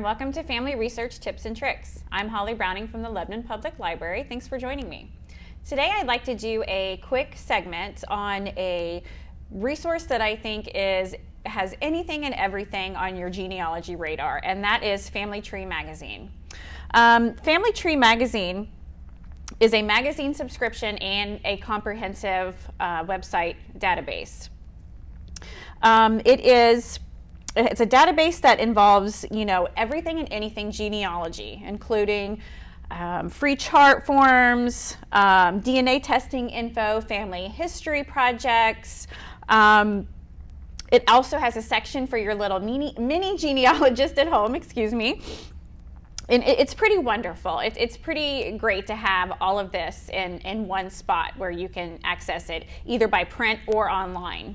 and welcome to Family Research Tips and Tricks. I'm Holly Browning from the Lebanon Public Library. Thanks for joining me. Today I'd like to do a quick segment on a resource that I think has anything and everything on your genealogy radar, and that is Familytree Magazine. Familytree Magazine is a magazine subscription and a comprehensive website database. It's a database that involves, everything and anything genealogy, including free chart forms, DNA testing info, family history projects. It also has a section for your little mini genealogist at home, excuse me. And it's pretty wonderful. It's pretty great to have all of this in one spot where you can access it either by print or online.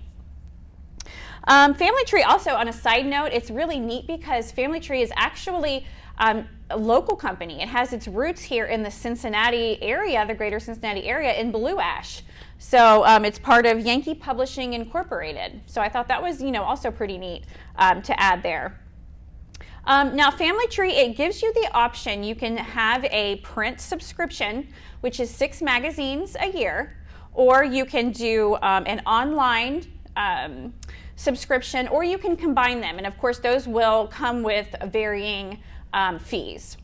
Familytree, also on a side note, it's really neat because Familytree is actually a local company. It has its roots here in the Cincinnati area, the greater Cincinnati area, in Blue Ash. So it's part of Yankee Publishing Incorporated. So I thought that was, also pretty neat to add there. Now Familytree, it gives you the option. You can have a print subscription, which is 6 magazines a year, or you can do an online subscription, or you can combine them, and of course those will come with varying fees.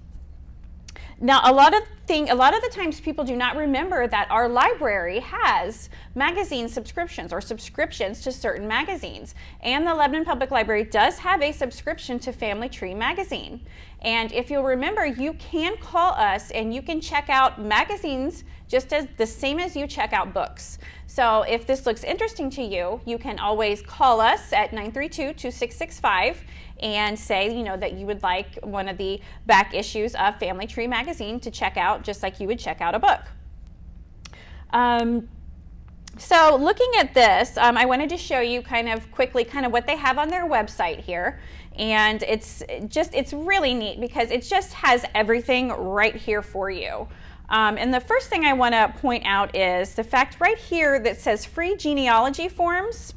Now a lot of the times people do not remember that our library has magazine subscriptions or subscriptions to certain magazines, and the Lebanon Public Library does have a subscription to Familytree Magazine. And if you'll remember, you can call us and you can check out magazines just as the same as you check out books. So if this looks interesting to you, you can always call us at 932-2665 and say, that you would like one of the back issues of Familytree Magazine to check out, just like you would check out a book. So looking at this, I wanted to show you quickly what they have on their website here. And it's really neat because it just has everything right here for you. And the first thing I want to point out is the fact right here that says free genealogy forms.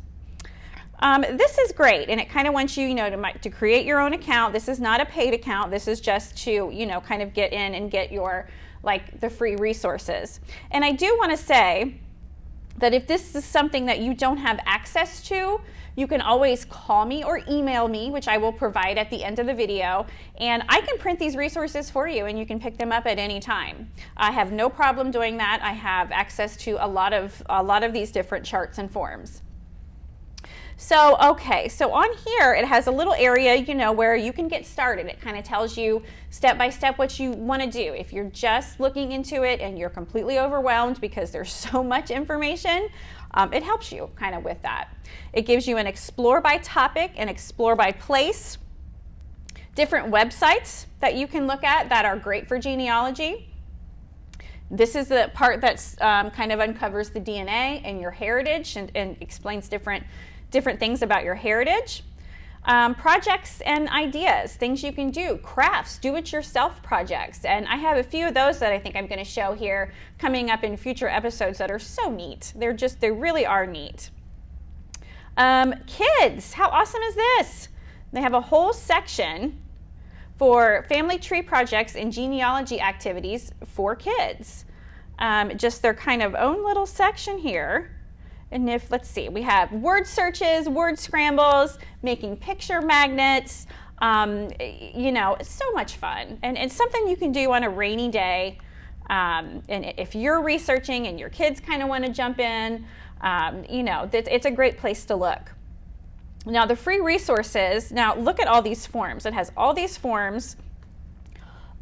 This is great, and it kind of wants you, to create your own account. This is not a paid account. This is just to, get in and get your, the free resources. And I do want to say that if this is something that you don't have access to, you can always call me or email me, which I will provide at the end of the video, and I can print these resources for you and you can pick them up at any time. I have no problem doing that. I have access to a lot of these different charts and forms. So, okay, so on here it has a little area, where you can get started. It kind of tells you step by step what you want to do. If you're just looking into it and you're completely overwhelmed because there's so much information, it helps you with that. It gives you an explore by topic and explore by place, different websites that you can look at that are great for genealogy. This is the part that's uncovers the DNA and your heritage and explains different things about your heritage. Projects and ideas, things you can do, crafts, do-it-yourself projects. And I have a few of those that I think I'm going to show here coming up in future episodes that are so neat. They really are neat. Kids, how awesome is this? They have a whole section for family tree projects and genealogy activities for kids. Just their own little section here. And let's see, we have word searches, word scrambles, making picture magnets, it's so much fun. And it's something you can do on a rainy day. And if you're researching and your kids want to jump in, it's a great place to look. Now the free resources, now look at all these forms. It has all these forms.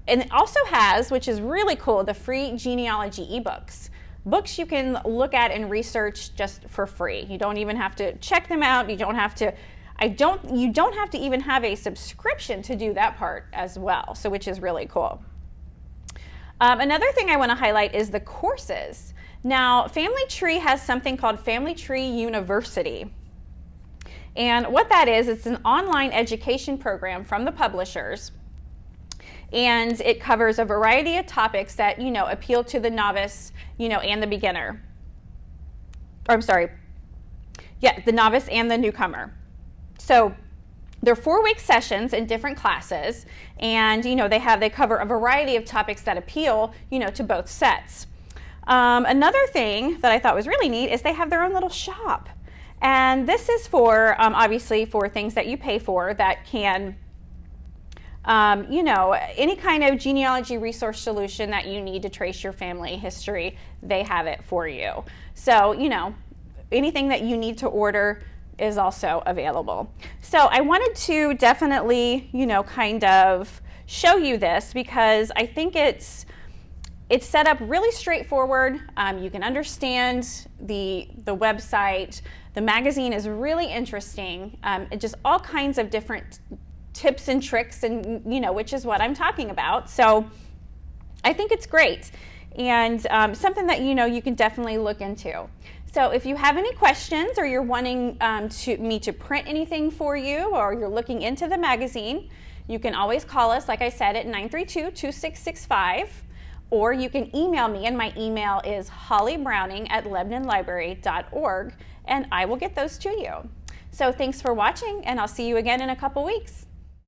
And it also has, which is really cool, the free genealogy ebooks. Books you can look at and research just for free. You don't even have to check them out. You don't have to even have a subscription to do that part as well, so which is really cool. Another thing I want to highlight is the courses. Now, Familytree has something called Familytree University. And what that is, it's an online education program from the publishers. And it covers a variety of topics that, appeal to the novice, and the beginner. Or I'm sorry, the novice and the newcomer. So They're 4-week sessions in different classes, and they cover a variety of topics that appeal to both sets. Another thing that I thought was really neat is they have their own little shop, and this is for obviously for things that you pay for that can any kind of genealogy resource solution that you need to trace your family history, they have it for you. So anything that you need to order is also available. So I wanted to definitely, kind of show you this because I think it's set up really straightforward. You can understand the website. The magazine is really interesting. Just all kinds of different tips and tricks, and which is what I'm talking about. So I think it's great, and something that you can definitely look into. So if you have any questions, or you're wanting me to print anything for you, or you're looking into the magazine, you can always call us, like I said, at 932-2665, or you can email me, and my email is hollybrowning@lebanonlibrary.org, and I will get those to you. So thanks for watching, and I'll see you again in a couple weeks.